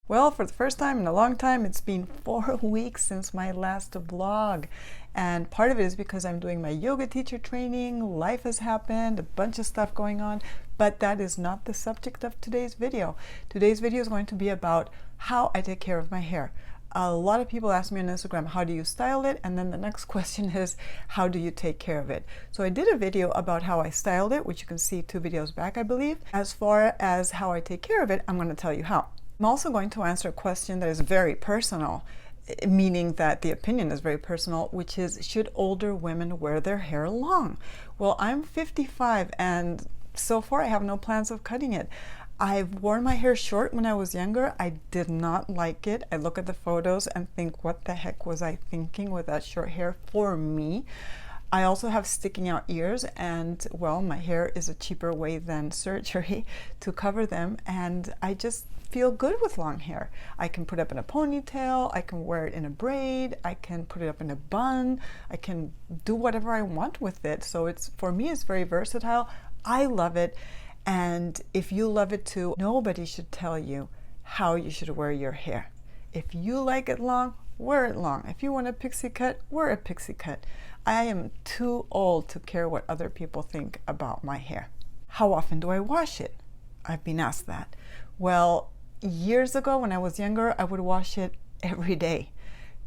Well, for the first time in a long time, it's been 4 weeks since my last vlog. And part of it is because I'm doing my yoga teacher training, life has happened, a bunch of stuff going on, but that is not the subject of today's video. Today's video is going to be about how I take care of my hair. A lot of people ask me on Instagram, how do you style it? And then the next question is, how do you take care of it? So I did a video about how I styled it, which you can see 2 videos back, I believe. As far as how I take care of it, I'm going to tell you how. I'm also going to answer a question that is very personal, meaning that the opinion is very personal, which is, should older women wear their hair long? Well, I'm 55 and so far I have no plans of cutting it. I've worn my hair short when I was younger. I did not like it. I look at the photos and think, what the heck was I thinking with that short hair for me? I also have sticking out ears, and well, my hair is a cheaper way than surgery to cover them, and I just feel good with long hair. I can put it up in a ponytail, I can wear it in a braid, I can put it up in a bun, I can do whatever I want with it. So it's, for me, it's very versatile. I love it, and if you love it too, nobody should tell you how you should wear your hair. If you like it long, wear it long. If you want a pixie cut, wear a pixie cut. I am too old to care what other people think about my hair. How often do I wash it? I've been asked that. Well, years ago when I was younger, I would wash it every day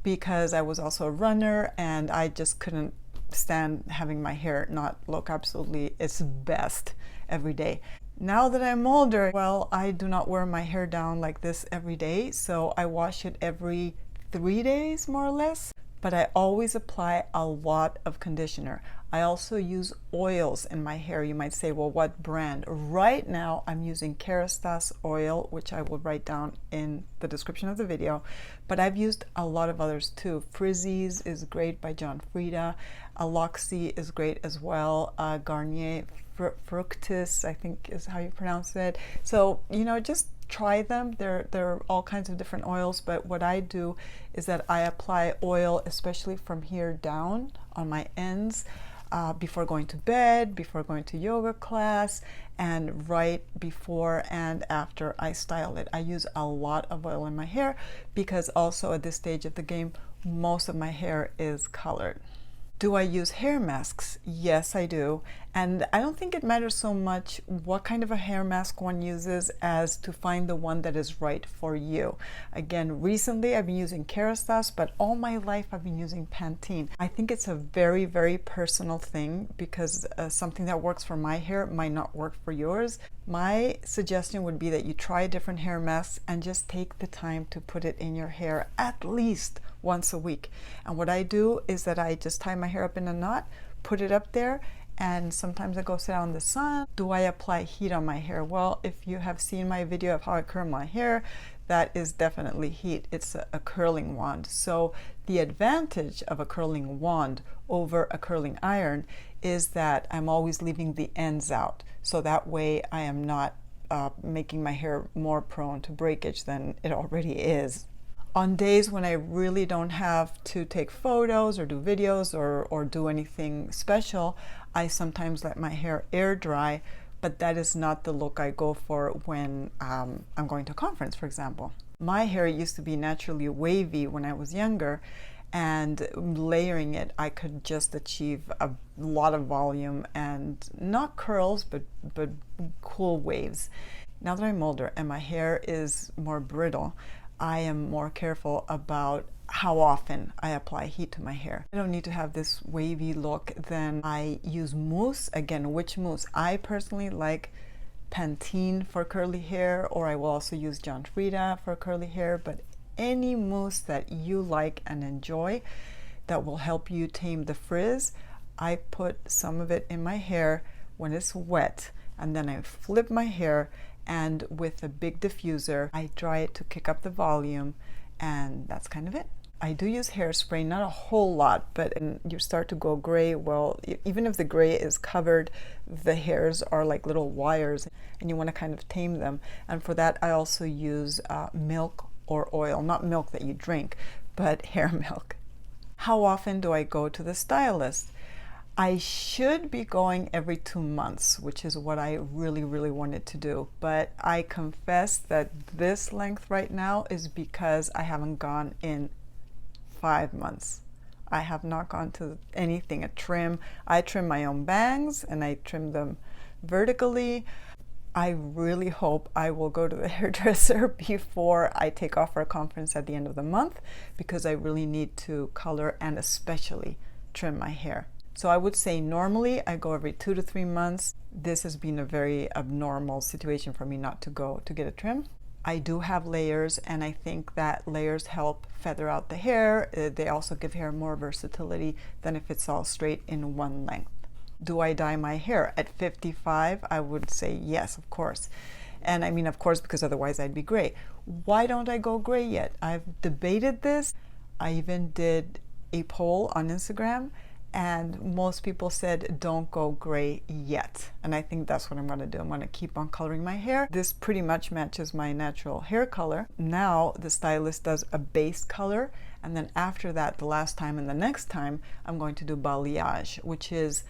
because I was also a runner and I just couldn't stand having my hair not look absolutely its best every day. Now that I'm older, well, I do not wear my hair down like this every day, so I wash it every 3 days more or less, but I always apply a lot of conditioner. I also use oils in my hair. You might say, well, what brand? Right now I'm using Kerastase oil, which I will write down in the description of the video, but I've used a lot of others too. Frizzies is great by Frieda. Aloxi is great as well. Garnier Fructis, I think is how you pronounce it. So, you know, just try them. There are all kinds of different oils, but what I do is that I apply oil, especially from here down on my ends, before going to bed, before going to yoga class, and right before and after I style it. I use a lot of oil in my hair because also at this stage of the game, most of my hair is colored. Do I use hair masks? Yes, I do. And I don't think it matters so much what kind of a hair mask one uses as to find the one that is right for you. Again, recently I've been using Kerastase, but all my life I've been using Pantene. I think it's a very, very personal thing because something that works for my hair might not work for yours. My suggestion would be that you try different hair masks and just take the time to put it in your hair at least once a week. And what I do is that I just tie my hair up in a knot, put it up there, and sometimes I go sit out in the sun. Do I apply heat on my hair? Well, if you have seen my video of how I curl my hair, that is definitely heat. It's a curling wand. So the advantage of a curling wand over a curling iron is that I'm always leaving the ends out. So that way I am not making my hair more prone to breakage than it already is. On days when I really don't have to take photos or do videos or do anything special, I sometimes let my hair air dry, but that is not the look I go for when I'm going to a conference, for example. My hair used to be naturally wavy when I was younger, and layering it, I could just achieve a lot of volume and not curls, but cool waves. Now that I'm older and my hair is more brittle, I am more careful about how often I apply heat to my hair. I don't need to have this wavy look. Then I use mousse. Again, which mousse? I personally like Pantene for curly hair, or I will also use Frieda for curly hair, but any mousse that you like and enjoy that will help you tame the frizz, I put some of it in my hair when it's wet, and then I flip my hair, and with a big diffuser I dry it to kick up the volume, and that's kind of it. I do use hairspray, not a whole lot, but when you start to go gray, well, even if the gray is covered, the hairs are like little wires and you want to kind of tame them, and for that I also use milk or oil. Not milk that you drink, but hair milk. How often do I go to the stylist? I should be going every 2 months, which is what I really, really wanted to do. But I confess that this length right now is because I haven't gone in 5 months. I have not gone to anything, a trim. I trim my own bangs and I trim them vertically. I really hope I will go to the hairdresser before I take off for a conference at the end of the month, because I really need to color and especially trim my hair. So I would say normally I go every 2 to 3 months. This has been a very abnormal situation for me not to go to get a trim. I do have layers, and I think that layers help feather out the hair. They also give hair more versatility than if it's all straight in one length. Do I dye my hair? At 55, I would say yes, of course. And I mean, of course, because otherwise I'd be gray. Why don't I go gray yet? I've debated this. I even did a poll on Instagram, and most people said don't go gray yet. And I think that's what I'm going to do. I'm going to keep on coloring my hair. This pretty much matches my natural hair color. Now the stylist does a base color, and then after that, the last time and the next time, I'm going to do balayage, which is,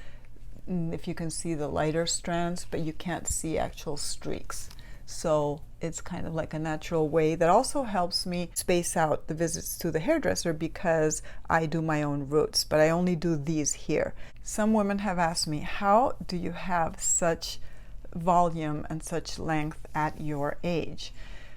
if you can see the lighter strands, but you can't see actual streaks. So it's kind of like a natural way that also helps me space out the visits to the hairdresser, because I do my own roots, but I only do these here. Some women have asked me, how do you have such volume and such length at your age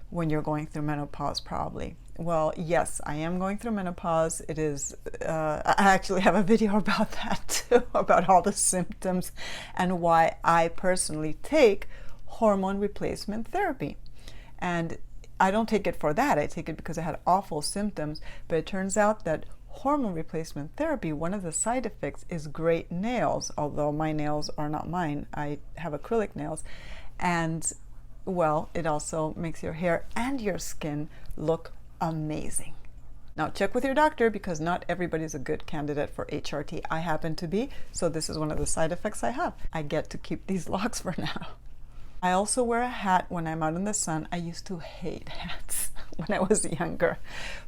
when you're going through menopause? Probably. Well, yes, I am going through menopause. It is, I actually have a video about that too, about all the symptoms and why I personally take hormone replacement therapy. And I don't take it for that. I take it because I had awful symptoms. But it turns out that hormone replacement therapy, one of the side effects is great nails, although my nails are not mine. I have acrylic nails. And well, it also makes your hair and your skin look amazing. Now check with your doctor, because not everybody's a good candidate for HRT. I happen to be, so this is one of the side effects I have. I get to keep these locks for now. I also wear a hat when I'm out in the sun. I used to hate hats when I was younger.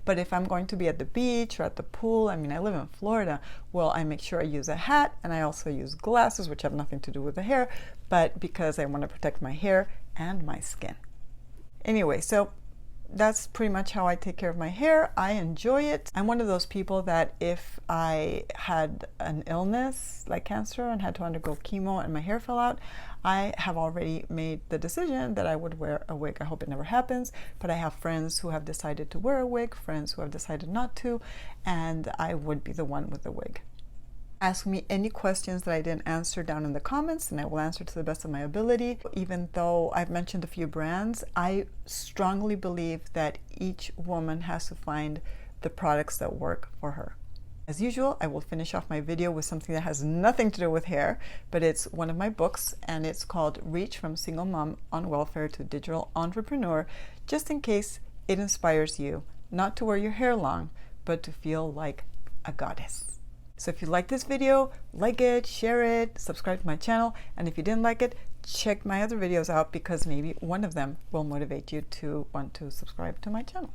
But if I'm going to be at the beach or at the pool, I mean, I live in Florida, well, I make sure I use a hat, and I also use glasses, which have nothing to do with the hair, but because I want to protect my hair and my skin. Anyway, so that's pretty much how I take care of my hair. I enjoy it. I'm one of those people that if I had an illness like cancer and had to undergo chemo and my hair fell out, I have already made the decision that I would wear a wig. I hope it never happens, but I have friends who have decided to wear a wig, friends who have decided not to, and I would be the one with the wig. Ask me any questions that I didn't answer down in the comments, and I will answer to the best of my ability. Even though I've mentioned a few brands, I strongly believe that each woman has to find the products that work for her. As usual, I will finish off my video with something that has nothing to do with hair, but it's one of my books, and it's called Reach from Single Mom on Welfare to Digital Entrepreneur, just in case it inspires you not to wear your hair long, but to feel like a goddess. So if you like this video, like it, share it, subscribe to my channel, and if you didn't like it, check my other videos out, because maybe one of them will motivate you to want to subscribe to my channel.